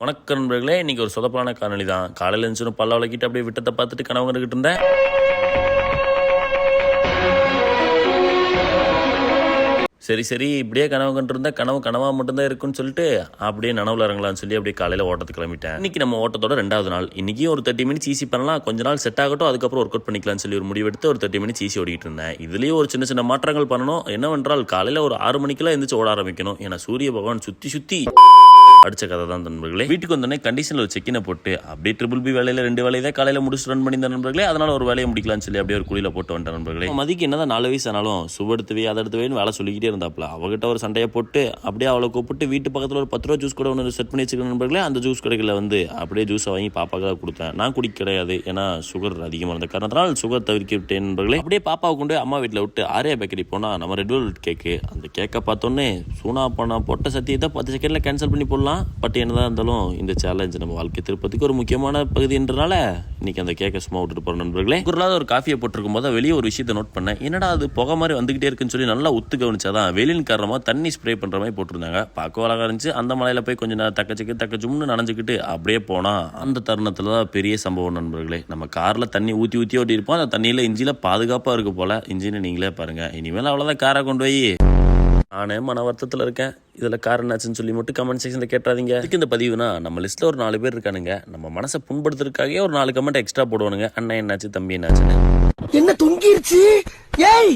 வணக்கம் நண்பர்களே, இன்னைக்கு ஒரு சொதப்பான காணொலி தான். காலையில் இருந்துச்சு பல்ல விளக்கிட்டு அப்படியே விட்டத்தை பார்த்துட்டு கனவு கண்டுகிட்டு இருந்தேன். சரி இப்படியே கனவு கண்டிருந்தா கனவா மட்டும்தான் இருக்குன்னு சொல்லிட்டு அப்படியே நனவுல இறங்கலாம்னு சொல்லி அப்படியே காலையில் ஓட்டத்துக்கு கிளம்பிட்டேன். இன்னைக்கு நம்ம ஓட்டத்தோட 2வது நாள். இன்னைக்கு ஒரு 30 மினிட்ஸ் ஈஸி பண்ணலாம், கொஞ்ச நாள் செட் ஆகட்டும், அதுக்கப்புறம் ஒர்க் அவுட் பண்ணிக்கலாம்னு சொல்லி ஒரு முடிவெடுத்து ஒரு 30 மினிட்ஸ் ஈஸி ஓடிட்டு இருந்தேன். இதுலேயும் ஒரு சின்ன மாற்றங்கள் பண்ணணும். என்னவென்றால் காலையில் ஒரு 6 மணிக்கெல்லாம் எந்திரிச்சு ஓட ஆரம்பிக்கணும். ஏன்னா சூரிய பகவான் சுத்தி அடிச்ச கதை தான் நண்பர்களே. வீட்டுக்கு வந்தோடனே கண்டிஷனில் ஒரு செக்கினை போட்டு அப்படியே BBB வேலையில் 2 வேலையை தான் காலையில் முடிச்சு ரன் பண்ணி இருந்த நண்பர்களே. அதனால ஒரு வேலையை முடிக்கலாம்னு சொல்லி அப்படியே ஒரு குழியில் போட்டு வந்துட்டேன் நண்பர்களே. மதிக்கு என்னதான் 4 வயசு ஆனாலும் சுவடுத்துவே அதை எடுத்துவேன்னு வேலை சொல்லிக்கிட்டே இருந்தாப்ல. அவகிட்ட ஒரு சண்டையை போட்டு அப்படியே அவளை கூப்பிட்டு வீட்டு பக்கத்தில் ஒரு 10 ரூபா ஜூஸ் கூட ஒன்று செட் பண்ணி வச்சுக்கணும் நண்பர்களே. அந்த ஜூஸ் கடைகளில் வந்து அப்படியே ஜூஸை வாங்கி பாப்பாக்காக கொடுத்தேன். நான் குடிக்க கிடையாது, ஏன்னா சுகர் அதிகமாக இருந்த காரணத்தினால் சுகர் தவிர்க்க விட்டேன் நண்பர்களே. அப்படியே பாப்பாவை கொண்டு அம்மா வீட்டில் விட்டு ஆரியா பேக்கரி போனால் நம்ம ரெட் வெல்வெட் கேக்கு, அந்த கேக்கை பார்த்தோன்னே சூனா பண்ண போட்ட சத்தியத்தை 10 செகண்டில் கேன்சல் பண்ணி போடலாம். பட் என்னதான் இருந்தாலும் இந்த சேலஞ்ச் நம்ம வாழ்க்கை திருப்பத்துக்கு ஒரு முக்கியமான பகுதின்றனால இன்னைக்கு அந்த கேக்கை சும்மா விட்டுட்டு போகிற நண்பர்களே. ஒரு காஃபியை போட்டிருக்கும் போது வெளியே ஒரு விஷயத்தை நோட் பண்ணேன். என்னடா அது புகை மாதிரி வந்துகிட்டே இருக்குன்னு சொல்லி நல்லா ஒத்து கவனிச்சாதான் வெயிலின் காரணமாக தண்ணி ஸ்ப்ரே பண்ணுற மாதிரி போட்டிருந்தாங்க. பார்க்க அழகாக இருந்துச்சு. அந்த மலையில் போய் கொஞ்சம் நேரம் தக்கச்சும்னு நனைஞ்சிக்கிட்டு அப்படியே போனால் அந்த தருணத்தில் தான் பெரிய சம்பவம் நண்பர்களே. நம்ம காரில் தண்ணி ஊற்றி ஓட்டி இருப்போம். அந்த தண்ணியில் இன்ஜினில் பாதுகாப்பாக இருக்கு போல. இன்ஜினை நீங்களே பாருங்கள். இனிமேல் அவ்வளோதான், காரை கொண்டு போய் நானே மன வருத்தத்தில் இருக்கேன். இதில் கார் என்னாச்சுன்னு சொல்லி மட்டும் கமெண்ட் செக்ஷனில் கேட்டாதீங்க. இதுக்கு இந்த பதிவுனா நம்ம லிஸ்ட்டில் ஒரு 4 பேர் இருக்கானுங்க. நம்ம மனசை புண்படுத்துறதுக்காகவே ஒரு 4 கமெண்ட் எக்ஸ்ட்ரா போடுவானுங்க. அண்ணன் என்னாச்சு, தம்பி என்னாச்சுன்னு. என்ன தொங்கிருச்சு? ஏய்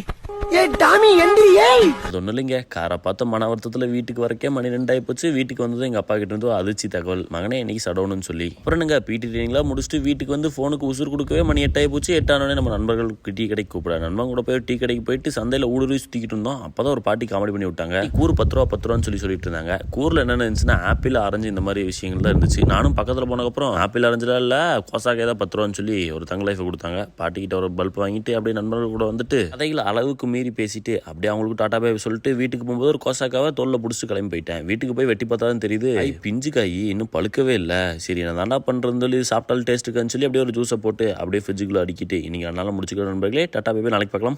டாமி எந்திரி. ஏய் அது ஒன்றும் இல்லைங்க, காரை பார்த்த மன வருத்தத்தில் வீட்டுக்கு வரக்கே மணி 2 ஆகிப்போச்சு. வீட்டுக்கு வந்ததும் எங்கள் அப்பா கிட்ட இருந்து அதிர்ச்சி தகவல், மகனே இன்னைக்கு சடவுன்னு சொல்லி. அப்புறம் நீங்கள் பிடி ட்ரைனிங்லாம் முடிச்சுட்டு வீட்டுக்கு வந்து ஃபோனுக்கு உசுறு கொடுக்கவே மணி 8 ஆகிப்போச்சு. 8 ஆனோடனே நம்ம நண்பர்களுக்கு டீ கடைக்கு கூப்பிட நண்பன் கூட போய் டீ கடைக்கு போயிட்டு சந்தையில் ஊடுருவி சுற்றிக்கிட்டு இருந்தோம். அப்போ தான் ஒரு பாட்டி காமெடி பண்ணி விட்டாங்க. கூறு 10 ரூபான்னு சொல்லிட்டு இருந்தாங்க. கூரில் என்னென்ன இருந்துச்சுன்னா ஆப்பிள், ஆரஞ்சு இந்த மாதிரி விஷயங்கள் தான் இருந்துச்சு. நானும் பக்கத்தில் போனதுக்கப்புறம் ஆப்பிள் ஆரஞ்சுலாம் இல்லை, கோசாக்கே தான் 10 ரூபான்னு சொல்லி ஒரு தங்க லைஃபை கொடுத்தாங்க. பாட்டிக்கிட்ட ஒரு பல்ப் வாங்கிட்டு அப்படியே நண்பர்கள் கூட வந்துட்டு கதைகள் அளவுக்கு மீறி பேசிட்டு அப்படியே அவங்களுக்கு டாட்டா பாய் சொல்லிட்டு வீட்டுக்கு போகும்போது ஒரு கோசாக்காவை தோல்ல பிடிச்சி கிளம்பி போயிட்டேன். வீட்டுக்கு போய் வெட்டி பார்த்தா தான் தெரியுது பிஞ்சு காய் இன்னும் பழுக்கவே இல்லை. சரி நான் தாண்டா பண்ணுறேன்னு சொல்லி சாப்பிட்டாலும் டேஸ்ட்டுக்கான்னு சொல்லி அப்படியே ஒரு ஜூஸை போட்டு அப்படியே ஃப்ரிட்ஜுக்குள்ளே அடிக்கிட்டு இன்னைக்கு அதனால முடிச்சுக்கிற நண்பர்களே. டாட்டா பாய், நாளைக்கு பார்க்கலாம்.